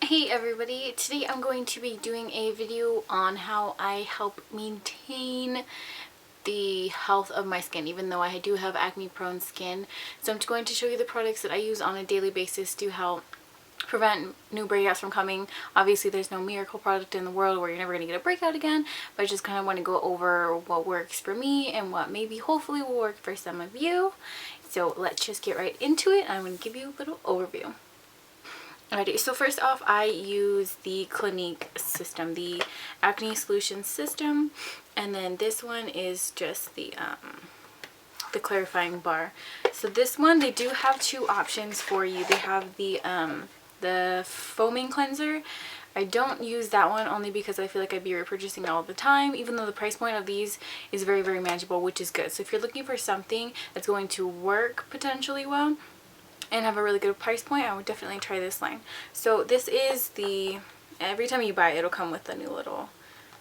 Hey everybody, today I'm going to be doing a video on how I help maintain the health of my skin, even though I do have acne prone skin. So I'm going to show you the products that I use on a daily basis to help prevent new breakouts from coming. Obviously there's no miracle product in the world where you're never going to get a breakout again, but I just kind of want to go over what works for me and what maybe hopefully will work for some of you. So let's just get right into it. I'm going to give you a little overview. Alrighty, so first off, I use the Clinique system, the Acne Solution system, and then this one is just the clarifying bar. So this one, they do have two options for you. They have the foaming cleanser. I don't use that one only because I feel like I'd be repurchasing it all the time, even though the price point of these is very, very manageable, which is good. So if you're looking for something that's going to work potentially well and have a really good price point, I would definitely try this line. So this is every time you buy it, it'll come with a new little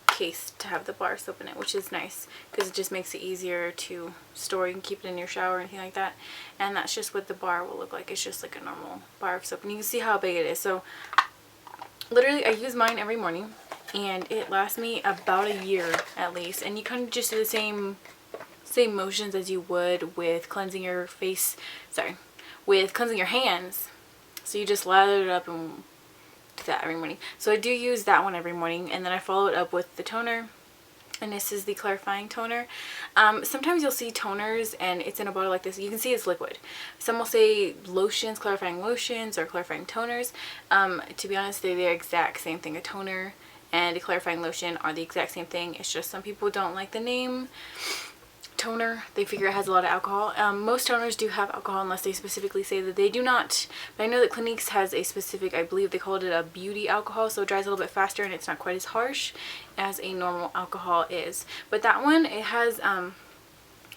case to have the bar soap in it, which is nice because it just makes it easier to store. You can keep it in your shower or anything like that. And that's just what the bar will look like. It's just like a normal bar of soap, and you can see how big it is. So literally I use mine every morning and it lasts me about a year at least, and you kind of just do the same motions as you would with cleansing your cleansing your hands. So you just lather it up and do that every morning. So I do use that one every morning, and then I follow it up with the toner, and this is the clarifying toner. Sometimes you'll see toners and it's in a bottle like this. You can see it's liquid. Some will say lotions, clarifying lotions, or clarifying toners. To be honest, they're the exact same thing. A toner and a clarifying lotion are the exact same thing. It's just some people don't like the name toner. They figure it has a lot of alcohol. Most toners do have alcohol unless they specifically say that they do not, but I know that Clinique's has a specific, I believe they called it a beauty alcohol, so it dries a little bit faster and it's not quite as harsh as a normal alcohol is. But that one, it has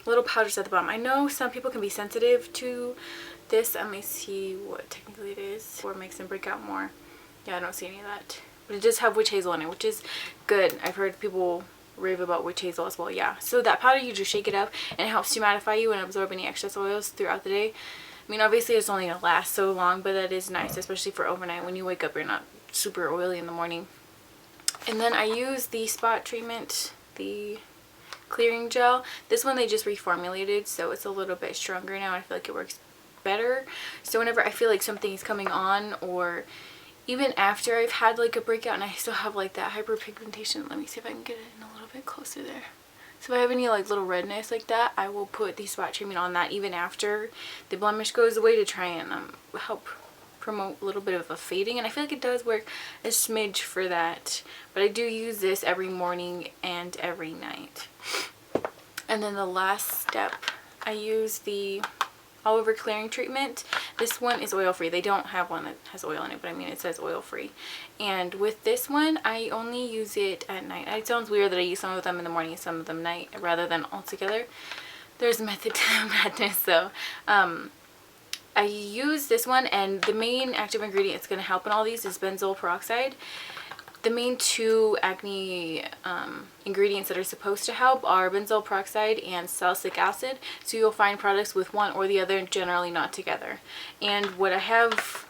little powders at the bottom. I know some people can be sensitive to this. Let me see what technically it is, or makes them break out more. Yeah, I don't see any of that, but it does have witch hazel in it, which is good. I've heard people rave about witch hazel as well. Yeah, so that powder, you just shake it up and it helps to mattify you and absorb any excess oils throughout the day. I mean, obviously it's only gonna last so long, but that is nice, especially for overnight. When you wake up, you're not super oily in the morning. And then I use the spot treatment, the clearing gel. This one they just reformulated, so it's a little bit stronger now. I feel like it works better. So whenever I feel like something is coming on, or even after I've had like a breakout and I still have like that hyperpigmentation, let me see if I can get it in a little bit closer there. So if I have any like little redness like that, I will put the spot treatment on that even after the blemish goes away, to try and help promote a little bit of a fading. And I feel like it does work a smidge for that. But I do use this every morning and every night. And then the last step, I use the all over clearing treatment. This one is oil free. They don't have one that has oil in it, but I mean it says oil free. And with this one, I only use it at night. It sounds weird that I use some of them in the morning and some of them night rather than all together. There's method to madness though. I use this one, and the main active ingredient that's going to help in all these is benzoyl peroxide. The main two acne ingredients that are supposed to help are benzoyl peroxide and salicylic acid. So you'll find products with one or the other, generally not together. And what I have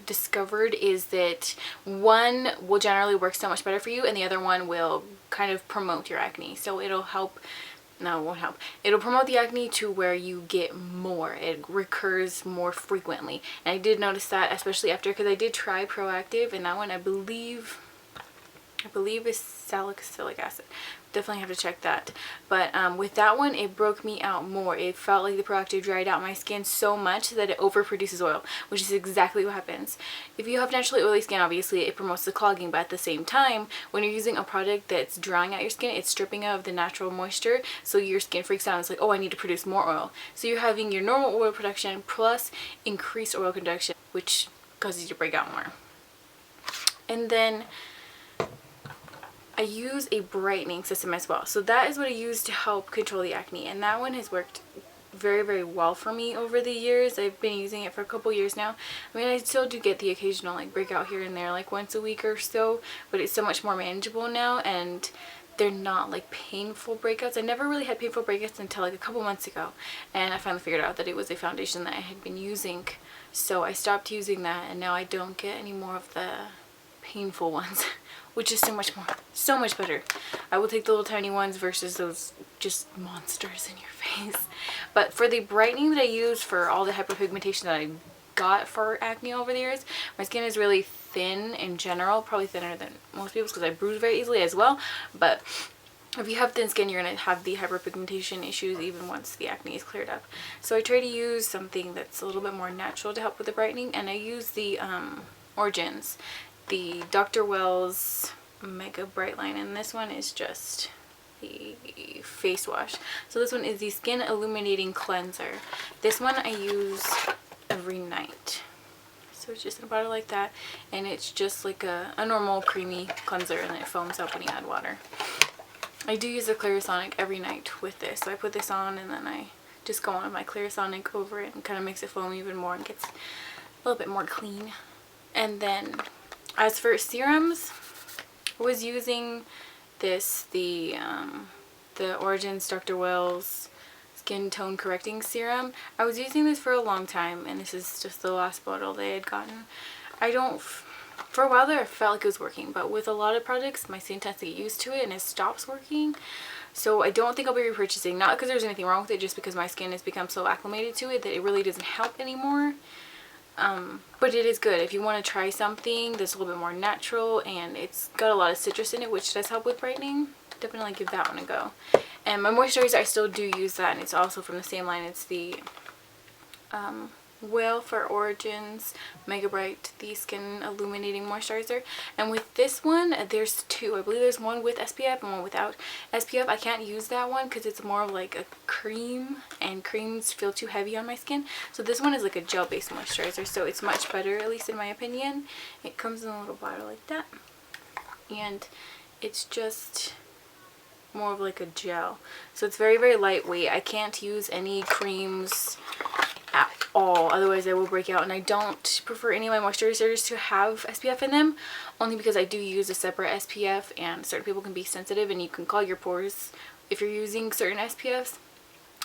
discovered is that one will generally work so much better for you, and the other one will kind of promote your acne. So it'll help. No, it won't help. It'll promote the acne to where you get more. It recurs more frequently. And I did notice that, especially after, because I did try Proactive, and that one I believe is salicylic acid. Definitely have to check that. But with that one, it broke me out more. It felt like the Proactive dried out my skin so much that it overproduces oil, which is exactly what happens. If you have naturally oily skin, obviously it promotes the clogging, but at the same time, when you're using a product that's drying out your skin, it's stripping out of the natural moisture, so your skin freaks out and it's like, oh, I need to produce more oil. So you're having your normal oil production plus increased oil conduction, which causes you to break out more. And then I use a brightening system as well. So that is what I use to help control the acne, and that one has worked very, very well for me over the years. I've been using it for a couple years now. I mean, I still do get the occasional like breakout here and there, like once a week or so, but it's so much more manageable now, and they're not like painful breakouts. I never really had painful breakouts until like a couple months ago, and I finally figured out that it was a foundation that I had been using So I stopped using that, and now I don't get any more of the painful ones, which is so much better. I will take the little tiny ones versus those just monsters in your face. But for the brightening that I use for all the hyperpigmentation that I got for acne over the years, my skin is really thin in general, probably thinner than most people's because I bruise very easily as well. But if you have thin skin, you're going to have the hyperpigmentation issues even once the acne is cleared up. So I try to use something that's a little bit more natural to help with the brightening, and I use the Origins, the Dr. Wells Mega Bright Line, and this one is just the face wash. So this one is the Skin Illuminating Cleanser. This one I use every night. So it's just in a bottle like that, and it's just like a normal creamy cleanser, and it foams up when you add water. I do use a Clarisonic every night with this. So I put this on, and then I just go on with my Clarisonic over it and kind of makes it foam even more and gets a little bit more clean. And then as for serums, I was using this, the Origins Dr. Wells Skin Tone Correcting Serum. I was using this for a long time, and this is just the last bottle they had gotten. For a while there, I felt like it was working, but with a lot of products, my skin tends to get used to it and it stops working. So I don't think I'll be repurchasing, not because there's anything wrong with it, just because my skin has become so acclimated to it that it really doesn't help anymore. But it is good if you want to try something that's a little bit more natural, and it's got a lot of citrus in it, which does help with brightening. Definitely give that one a go. And my moisturizer, I still do use that, and it's also from the same line. It's the Whale for Origins Mega Bright, the Skin Illuminating Moisturizer. And with this one, there's two. I believe there's one with SPF and one without SPF. I can't use that one because it's more of like a cream, and creams feel too heavy on my skin. So this one is like a gel-based moisturizer, so it's much better, at least in my opinion. It comes in a little bottle like that, and it's just more of like a gel. So it's very, very lightweight. I can't use any creams at all, otherwise I will break out, and I don't prefer any of my moisturizers to have SPF in them, only because I do use a separate SPF, and certain people can be sensitive and you can clog your pores if you're using certain SPFs.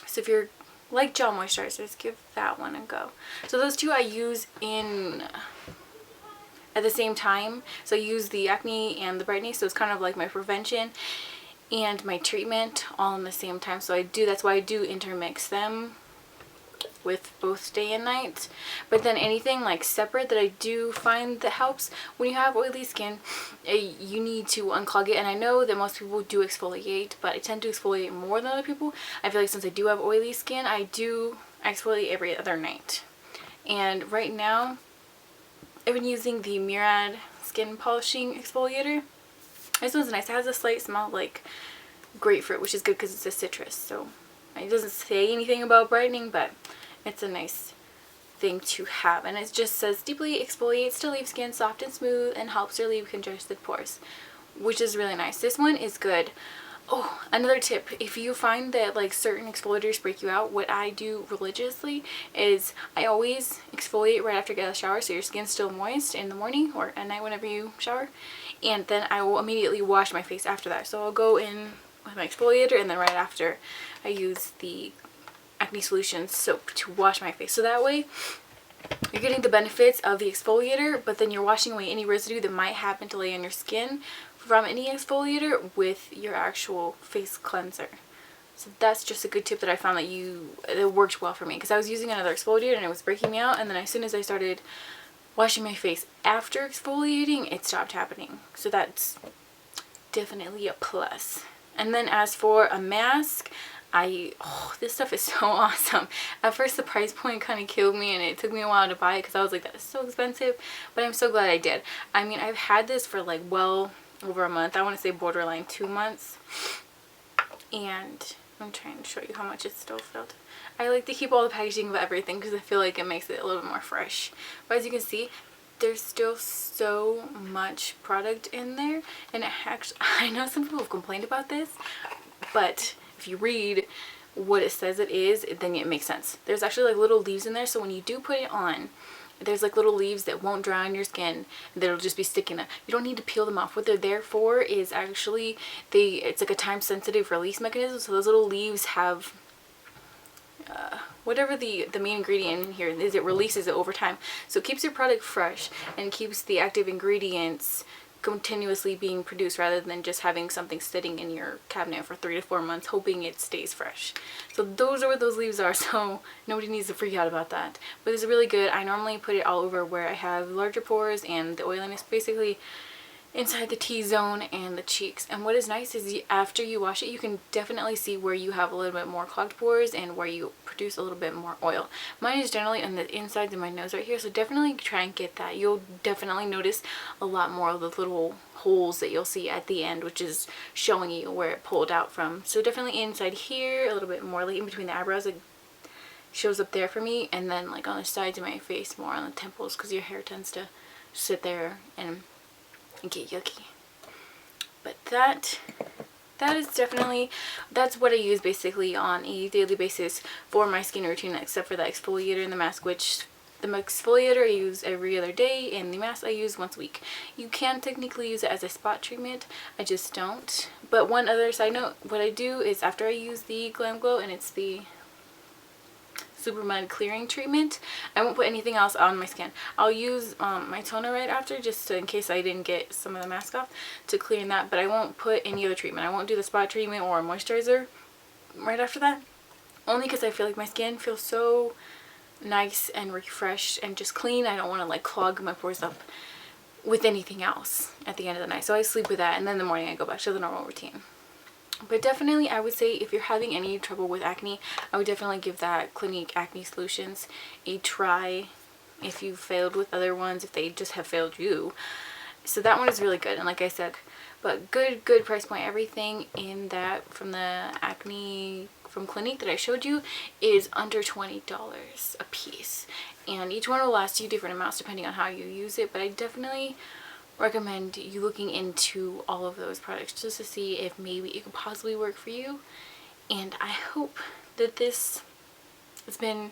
So if you're like gel moisturizers, give that one a go. So those two I use at the same time. So I use the acne and the brightening, so it's kind of like my prevention and my treatment all in the same time. So that's why I do intermix them with both day and night. But then anything like separate that I do find that helps when you have oily skin, you need to unclog it. And I know that most people do exfoliate, but I tend to exfoliate more than other people. I feel like since I do have oily skin, I do exfoliate every other night. And right now I've been using the Murad skin polishing exfoliator. This one's nice. It has a slight smell like grapefruit, which is good because it's a citrus. So it doesn't say anything about brightening, but it's a nice thing to have. And it just says deeply exfoliates to leave skin soft and smooth and helps relieve congested pores, which is really nice. This one is good. Oh, another tip, if you find that like certain exfoliators break you out, what I do religiously is I always exfoliate right after I get out of the shower, so your skin's still moist in the morning or at night whenever you shower, and then I will immediately wash my face after that. So I'll go in with my exfoliator, and then right after I use the Acne Solutions soap to wash my face. So that way you're getting the benefits of the exfoliator, but then you're washing away any residue that might happen to lay on your skin from any exfoliator with your actual face cleanser. So that's just a good tip that I found that worked well for me, because I was using another exfoliator and it was breaking me out, and then as soon as I started washing my face after exfoliating, it stopped happening. So that's definitely a plus. And then as for a mask, this stuff is so awesome. At first the price point kind of killed me, and it took me a while to buy it because I was like, that is so expensive, but I'm so glad I did. I mean, I've had this for like well over a month. I want to say borderline 2 months, and I'm trying to show you how much it's still filled. I like to keep all the packaging of everything because I feel like it makes it a little bit more fresh. But as you can see, there's still so much product in there, and it actually, I know some people have complained about this, but if you read what it says it is, then it makes sense. There's actually like little leaves in there, so when you do put it on, there's like little leaves that won't dry on your skin, that'll just be sticking there. You don't need to peel them off. What they're there for is actually it's like a time sensitive release mechanism. So those little leaves have whatever the main ingredient in here is, it releases it over time. So it keeps your product fresh and keeps the active ingredients continuously being produced, rather than just having something sitting in your cabinet for 3 to 4 months hoping it stays fresh. So those are what those leaves are, so nobody needs to freak out about that. But it's really good. I normally put it all over where I have larger pores and the oiliness, basically inside the T-zone and the cheeks. And what is nice is after you wash it, you can definitely see where you have a little bit more clogged pores and where you produce a little bit more oil. Mine is generally on the insides of my nose right here, so definitely try and get that. You'll definitely notice a lot more of the little holes that you'll see at the end, which is showing you where it pulled out from. So definitely inside here, a little bit more, like in between the eyebrows, it shows up there for me, and then like on the sides of my face, more on the temples, because your hair tends to sit there and get yucky. But that is definitely, that's what I use basically on a daily basis for my skin routine, except for the exfoliator and the mask, which the exfoliator I use every other day and the mask I use once a week. You can technically use it as a spot treatment, I just don't. But one other side note, what I do is after I use the GlamGlow, and it's the supermud clearing treatment, I won't put anything else on my skin. I'll use my toner right after, just in case I didn't get some of the mask off, to clean that, but I won't put any other treatment. I won't do the spot treatment or a moisturizer right after that, only because I feel like my skin feels so nice and refreshed and just clean. I don't want to like clog my pores up with anything else at the end of the night. So I sleep with that, and then in the morning I go back to the normal routine. But definitely, I would say if you're having any trouble with acne, I would definitely give that Clinique Acne Solutions a try if you've failed with other ones, if they just have failed you. So that one is really good, and like I said, but good price point. Everything in that from the acne from Clinique that I showed you is under $20 a piece, and each one will last you different amounts depending on how you use it. But I definitely recommend you looking into all of those products just to see if maybe it could possibly work for you. And I hope that this has been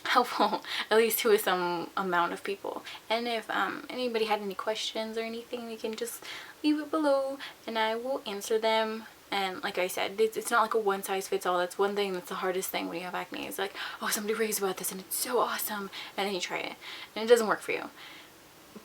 helpful, at least to some amount of people. And if anybody had any questions or anything, you can just leave it below and I will answer them. And like I said, it's not like a one size fits all. That's one thing that's the hardest thing when you have acne. It's like, oh, somebody raves about this and it's so awesome, and then you try it and it doesn't work for you.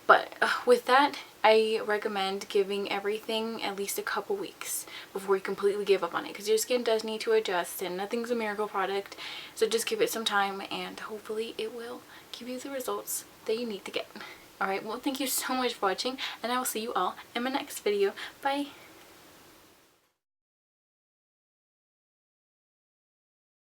But with that, I recommend giving everything at least a couple weeks before you completely give up on it, because your skin does need to adjust and nothing's a miracle product. So just give it some time and hopefully it will give you the results that you need to get. Alright, well, thank you so much for watching, and I will see you all in my next video. Bye!